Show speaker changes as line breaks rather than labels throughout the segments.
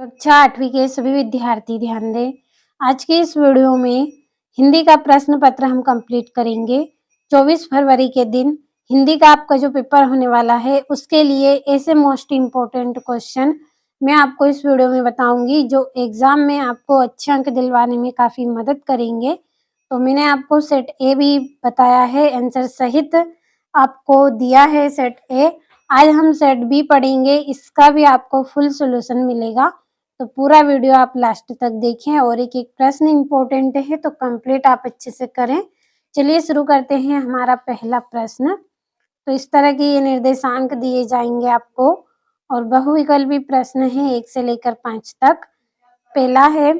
कक्षा 8वीं के सभी विद्यार्थी ध्यान दें। आज के इस वीडियो में हिंदी का प्रश्न पत्र हम कंप्लीट करेंगे। 24 फरवरी के दिन हिंदी का आपका जो पेपर होने वाला है उसके लिए ऐसे मोस्ट इम्पोर्टेंट क्वेश्चन मैं आपको इस वीडियो में बताऊंगी जो एग्जाम में आपको अच्छे अंक दिलवाने में काफ़ी मदद करेंगे। तो मैंने आपको सेट ए भी बताया है, आंसर सहित आपको दिया है सेट ए। आज हम सेट बी पढ़ेंगे, इसका भी आपको फुल सॉल्यूशन मिलेगा। तो पूरा वीडियो आप लास्ट तक देखें और एक एक प्रश्न इम्पोर्टेंट है तो कंप्लीट आप अच्छे से करें। चलिए शुरू करते हैं हमारा पहला प्रश्न। तो इस तरह के ये निर्देशांक दिए जाएंगे आपको और बहुविकल्पी प्रश्न है 1 से लेकर 5 तक। पहला है,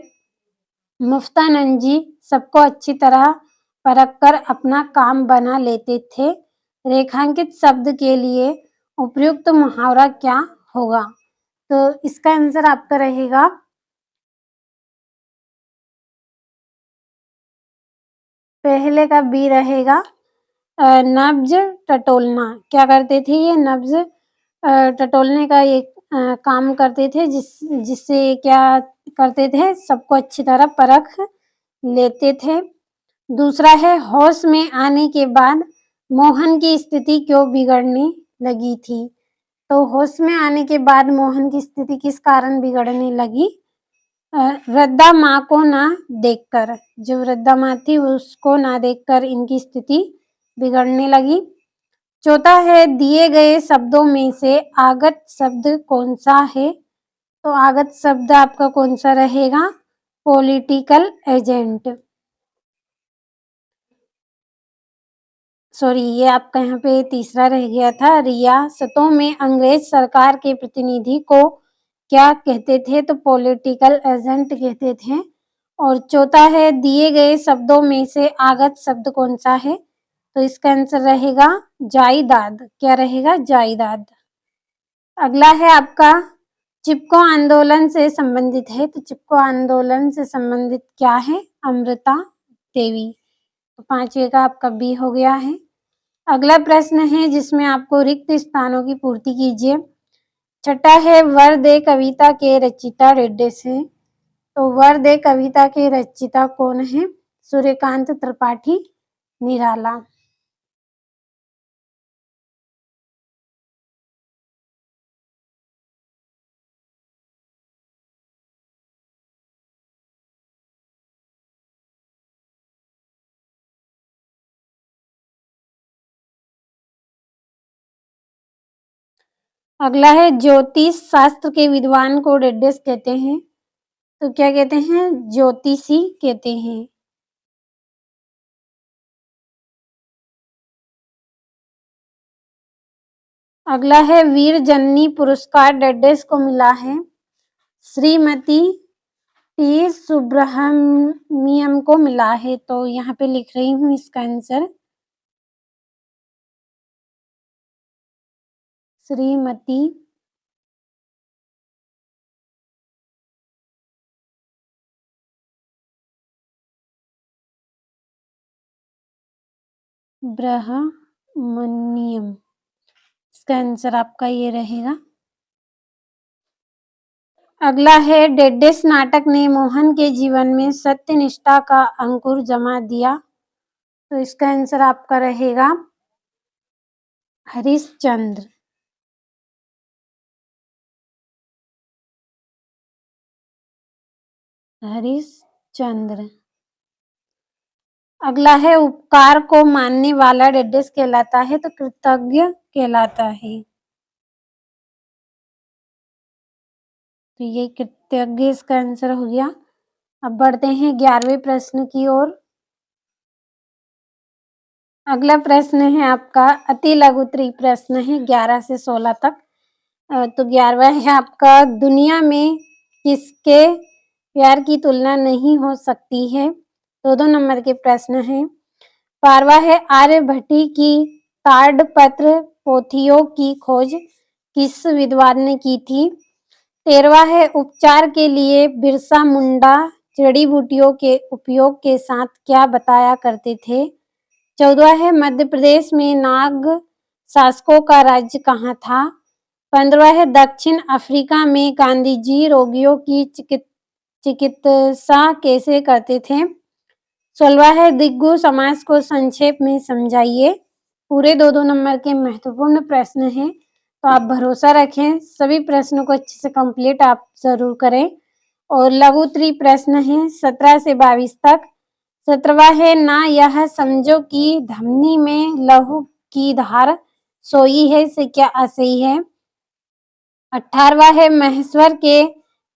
मुफ्तानंद जी सबको अच्छी तरह परख कर अपना काम बना लेते थे। रेखांकित शब्द के लिए उपयुक्त मुहावरा क्या होगा? तो इसका आंसर आपका रहेगा पहले का बी रहेगा, नब्ज टटोलना। क्या करते थे ये? नब्ज टटोलने का ये काम करते थे जिससे क्या करते थे? सबको अच्छी तरह परख लेते थे। दूसरा है, होश में आने के बाद मोहन की स्थिति क्यों बिगड़ने लगी थी? तो होश में आने के बाद मोहन की स्थिति किस कारण बिगड़ने लगी? वृद्धा माँ को ना देखकर, जो वृद्धा माँ थी उसको ना देखकर इनकी स्थिति बिगड़ने लगी। चौथा है, दिए गए शब्दों में से आगत शब्द कौन सा है? तो आगत शब्द आपका कौन सा रहेगा? Political agent. सॉरी, ये आपका यहाँ पे तीसरा रह गया था। रियासतों में अंग्रेज सरकार के प्रतिनिधि को क्या कहते थे? तो पॉलिटिकल एजेंट कहते थे। और चौथा है, दिए गए शब्दों में से आगत शब्द कौन सा है? तो इसका आंसर रहेगा जायदाद। क्या रहेगा? जायदाद। अगला है आपका, चिपको आंदोलन से संबंधित है। तो चिपको आंदोलन से संबंधित क्या है? अमृता देवी। तो 5वें का आपका बी हो गया है। अगला प्रश्न है जिसमें आपको रिक्त स्थानों की पूर्ति कीजिए। छठा है, वर दे कविता के रचयिता रेड्डे से। तो वर दे कविता के रचयिता कौन है? सूर्यकांत त्रिपाठी निराला। अगला है, ज्योतिष शास्त्र के विद्वान को रेड्डेस कहते हैं। तो क्या कहते हैं? ज्योतिषी कहते हैं। अगला है, वीर जननी पुरस्कार रेड्डेस को मिला है। श्रीमती टी सुब्रह्मण्यम को मिला है। तो यहाँ पे लिख रही हूँ इसका आंसर श्रीमती ब्रह्मण्यम। इसका आंसर आपका ये रहेगा। अगला है, डेडेस नाटक ने मोहन के जीवन में सत्यनिष्ठा का अंकुर जमा दिया। तो इसका आंसर आपका रहेगा हरिश्चंद्र। हरिश्चंद्र। अगला है, उपकार को मानने वाला डेडेस कहलाता है। तो कृतज्ञ कहलाता है। तो ये कृतज्ञ इसका आंसर हो गया। अब बढ़ते हैं 11वें प्रश्न की ओर। अगला प्रश्न है आपका अति लघुत्तरीय प्रश्न है 11 से 16 तक। तो 11वां है आपका, दुनिया में किसके प्यार की तुलना नहीं हो सकती है? तो 2 नंबर के प्रश्न है। 12वां है, आर्यभट्टी की ताड़पत्र पोथियों की खोज किस विद्वान ने की थी? 13वां है, उपचार के लिए बिरसा मुंडा जड़ी बूटियों के उपयोग के साथ क्या बताया करते थे? 14वां है, मध्य प्रदेश में नाग शासकों का राज्य कहाँ था? 15वां है दक्षिण अफ्रीका में गांधी जी रोगियों की चिकित्सा कैसे करते थे। 16वां है दिग्गु समास को संक्षेप में समझाइए। पूरे 2-2 नंबर के महत्वपूर्ण प्रश्न हैं, तो आप भरोसा रखें, सभी प्रश्नों को अच्छे से कंप्लीट आप ज़रूर करें। और लघु त्रि प्रश्न हैं 17 से 22 तक। 17वां है ना यह समझो कि धमनी में लहू की धार सोई है से क्या असही है। 18वां है महेश्वर के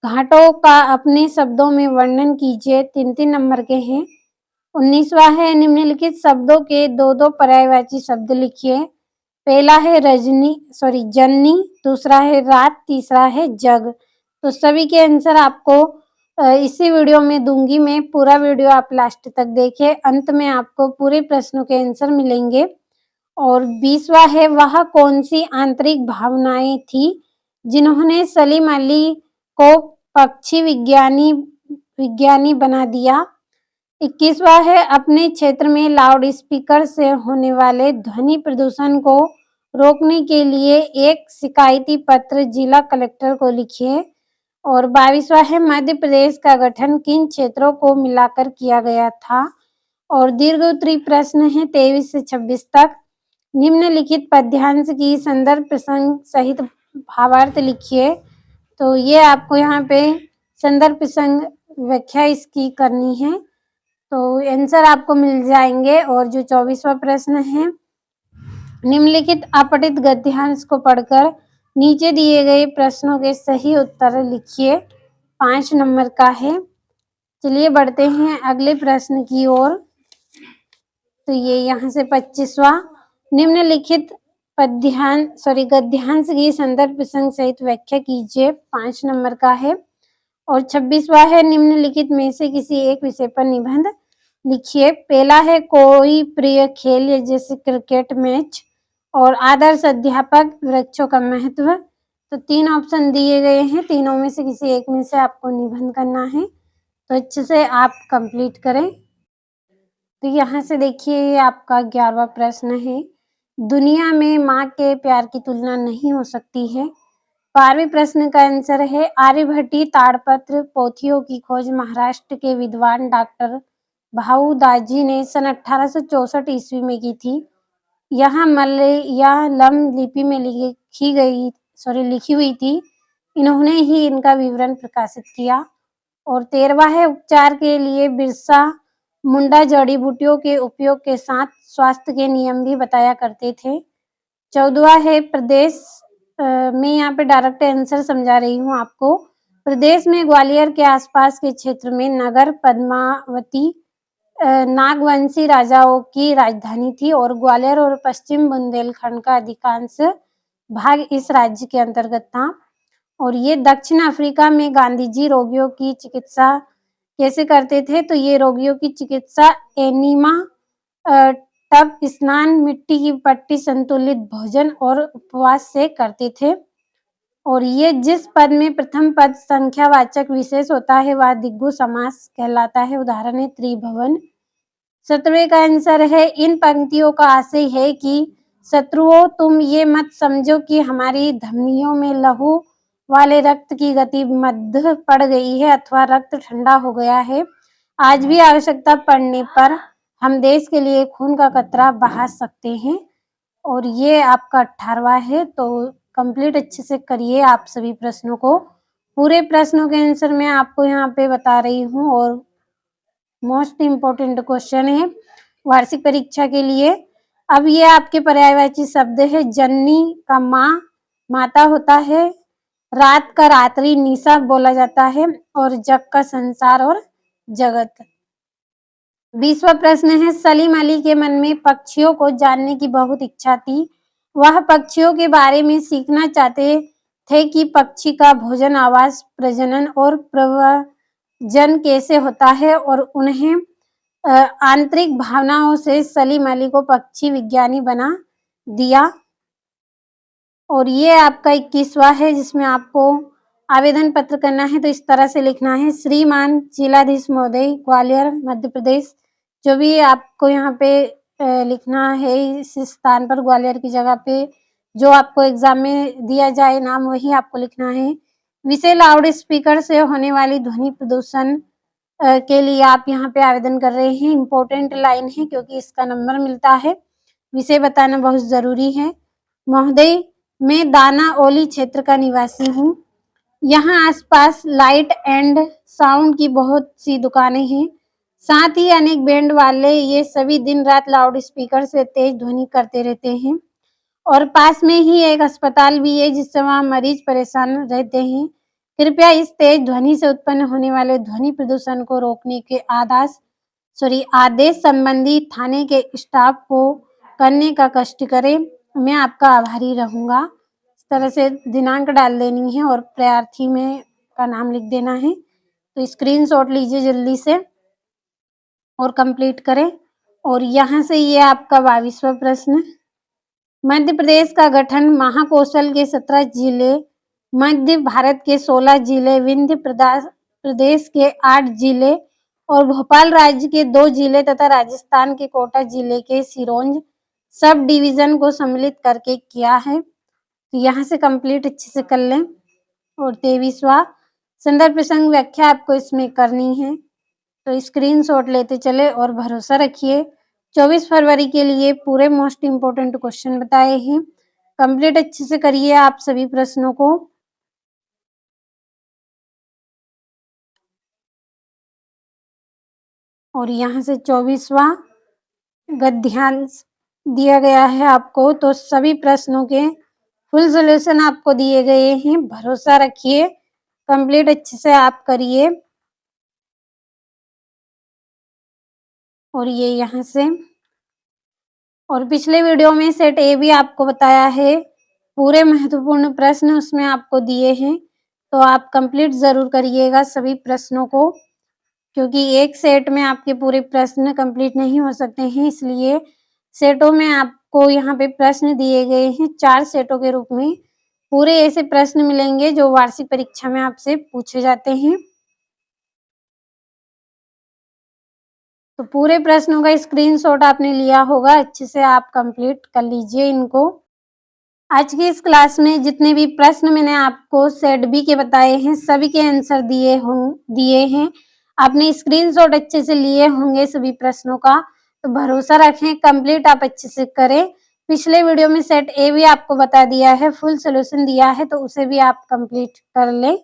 घाटों का अपने शब्दों में वर्णन कीजिए। 3-3 नंबर के हैं। 19वां है निम्नलिखित शब्दों के 2-2 पर्यायवाची शब्द लिखिए। पहला है जननी, दूसरा है रात, तीसरा है जग। तो सभी के आंसर आपको इसी वीडियो में दूंगी मैं। पूरा वीडियो आप लास्ट तक देखिए, अंत में आपको पूरे प्रश्नों के आंसर मिलेंगे। और 20वां है वह कौन सी आंतरिक भावनाएं थी जिन्होंने सलीम अली को पक्षी विज्ञानी बना दिया। 21वां है अपने क्षेत्र में लाउड स्पीकर से होने वाले ध्वनि प्रदूषण को रोकने के लिए एक शिकायती पत्र जिला कलेक्टर को लिखिए। और 22वां है मध्य प्रदेश का गठन किन क्षेत्रों को मिलाकर किया गया था। और दीर्घ उत्तरी प्रश्न है 23 से 26 तक। निम्नलिखित पद्यांश की संदर्भ प्रसंग सहित भावार्थ लिखिए। तो ये आपको यहाँ पे संदर्भ प्रसंग व्याख्या इसकी करनी है, तो आंसर आपको मिल जाएंगे। और जो 24वां प्रश्न है निम्नलिखित अपठित गद्यांश को पढ़कर नीचे दिए गए प्रश्नों के सही उत्तर लिखिए। 5 नंबर का है। चलिए बढ़ते हैं अगले प्रश्न की ओर। तो ये यहाँ से 25वां निम्नलिखित गद्यांश की संदर्भ प्रसंग सहित व्याख्या कीजिए। 5 नंबर का है। और 26वां है निम्नलिखित में से किसी एक विषय पर निबंध लिखिए। पहला है कोई प्रिय खेल जैसे क्रिकेट मैच। और आदर्श अध्यापक, वृक्षों का महत्व। तो 3 ऑप्शन दिए गए हैं, तीनों में से किसी एक में से आपको निबंध करना है, तो अच्छे से आप कंप्लीट करें। तो यहाँ से देखिए ये आपका 11वां प्रश्न है। दुनिया में माँ के प्यार की तुलना नहीं हो सकती है। 12वें प्रश्न का आंसर है आर्यभट्टी ताड़पत्र पोथियों की खोज महाराष्ट्र के विद्वान डॉक्टर भाऊ दाजी ने सन 1864 ईस्वी में की थी। यहाँ मलयालम लिपि में लिखी हुई थी। इन्होंने ही इनका विवरण प्रकाशित किया। और 13वां है उपचार के लिए बिरसा मुंडा जड़ी बूटियों के उपयोग के साथ स्वास्थ्य के नियम भी बताया करते थे। 14वां है प्रदेश में यहाँ पे डायरेक्ट आंसर समझा रही हूँ आपको। प्रदेश में ग्वालियर के आसपास के क्षेत्र में नगर पद्मावती नागवंशी राजाओं की राजधानी थी। और ग्वालियर और पश्चिम बुंदेलखंड का अधिकांश भाग इस राज्य के अंतर्गत था। और ये दक्षिण अफ्रीका में गांधी जी रोगियों की चिकित्सा कैसे करते थे, तो ये रोगियों की चिकित्सा एनीमा, तब स्नान, मिट्टी की पट्टी, संतुलित भोजन और उपवास से करते थे। और ये जिस पद में प्रथम पद संख्यावाचक विशेष होता है वह दिग्गु समास कहलाता है। उदाहरण है त्रिभुवन। 17वें का आंसर है इन पंक्तियों का आशय है कि शत्रुओं तुम ये मत समझो कि हमारी धमनियों में लहू वाले रक्त की गति मद्ध पड़ गई है अथवा रक्त ठंडा हो गया है। आज भी आवश्यकता पड़ने पर हम देश के लिए खून का कतरा बहा सकते हैं। और ये आपका 18वां है, तो कंप्लीट अच्छे से करिए आप सभी प्रश्नों को। पूरे प्रश्नों के आंसर मैं आपको यहाँ पे बता रही हूँ। और मोस्ट इम्पोर्टेंट क्वेश्चन है वार्षिक परीक्षा के लिए। अब ये आपके पर्यायवाची शब्द है। जननी का माता होता है, रात का रात्रि निशा बोला जाता है, और जग का संसार और जगत। 20वां प्रश्न है सलीम अली के मन में पक्षियों को जानने की बहुत इच्छा थी। वह पक्षियों के बारे में सीखना चाहते थे कि पक्षी का भोजन, आवास, प्रजनन और प्रव्रजन कैसे होता है। और उन्हें आंतरिक भावनाओं से सलीम अली को पक्षी विज्ञानी बना दिया। और ये आपका 21वां है जिसमें आपको आवेदन पत्र करना है। तो इस तरह से लिखना है श्रीमान जिलाधीश महोदय ग्वालियर मध्य प्रदेश। जो भी आपको यहाँ पे लिखना है इस स्थान पर ग्वालियर की जगह पे जो आपको एग्जाम में दिया जाए नाम वही आपको लिखना है। विषय लाउड स्पीकर से होने वाली ध्वनि प्रदूषण के लिए आप यहाँ पे आवेदन कर रहे हैं। इम्पोर्टेंट लाइन है क्योंकि इसका नंबर मिलता है। विषय बताना बहुत जरूरी है। महोदय, मैं दाना ओली क्षेत्र का निवासी हूँ। यहाँ आसपास लाइट एंड साउंड की बहुत सी दुकानें हैं। साथ ही अनेक बैंड वाले ये सभी दिन रात लाउड स्पीकर से तेज ध्वनि करते रहते हैं और पास में ही एक अस्पताल भी है जिससे वहाँ मरीज परेशान रहते हैं। कृपया इस तेज ध्वनि से उत्पन्न होने वाले ध्वनि प्रदूषण को रोकने के आदेश संबंधी थाने के स्टाफ को करने का कष्ट करें। मैं आपका आभारी रहूंगा। इस तरह से दिनांक डाल देनी है और प्रार्थी में का नाम लिख देना है। तो स्क्रीनशॉट लीजिए जल्दी से और कंप्लीट करें। और यहाँ से ये आपका 22वां प्रश्न। मध्य प्रदेश का गठन महाकौशल के 17 जिले, मध्य भारत के 16 जिले, विंध्य प्रदेश के 8 जिले और भोपाल राज्य के 2 जिले तथा राजस्थान के कोटा जिले के सिरोंज सब डिवीजन को सम्मिलित करके किया है। तो यहाँ से कंप्लीट अच्छे से कर लें। और 23वां संदर्भ प्रसंग व्याख्या आपको इसमें करनी है, तो स्क्रीनशॉट लेते चले और भरोसा रखिए। 24 फरवरी के लिए पूरे मोस्ट इम्पोर्टेंट क्वेश्चन बताए हैं। कंप्लीट अच्छे से करिए आप सभी प्रश्नों को। और यहाँ से 24वां गद्यांश दिया गया है आपको, तो सभी प्रश्नों के फुल सॉल्यूशन आपको दिए गए हैं। भरोसा रखिए, कंप्लीट अच्छे से आप करिए। और ये यहाँ से और पिछले वीडियो में सेट ए भी आपको बताया है, पूरे महत्वपूर्ण प्रश्न उसमें आपको दिए हैं, तो आप कंप्लीट जरूर करिएगा सभी प्रश्नों को, क्योंकि एक सेट में आपके पूरे प्रश्न कंप्लीट नहीं हो सकते हैं। इसलिए सेटों में आपको यहाँ पे प्रश्न दिए गए हैं 4 सेटों के रूप में। पूरे ऐसे प्रश्न मिलेंगे जो वार्षिक परीक्षा में आपसे पूछे जाते हैं। तो पूरे प्रश्नों का स्क्रीनशॉट आपने लिया होगा, अच्छे से आप कंप्लीट कर लीजिए इनको। आज की इस क्लास में जितने भी प्रश्न मैंने आपको सेट बी के बताए हैं, सभी के आंसर दिए हैं। आपने स्क्रीनशॉट अच्छे से लिए होंगे सभी प्रश्नों का, तो भरोसा रखें कंप्लीट आप अच्छे से करें। पिछले वीडियो में सेट ए भी आपको बता दिया है, फुल सोल्यूशन दिया है, तो उसे भी आप कंप्लीट कर लें।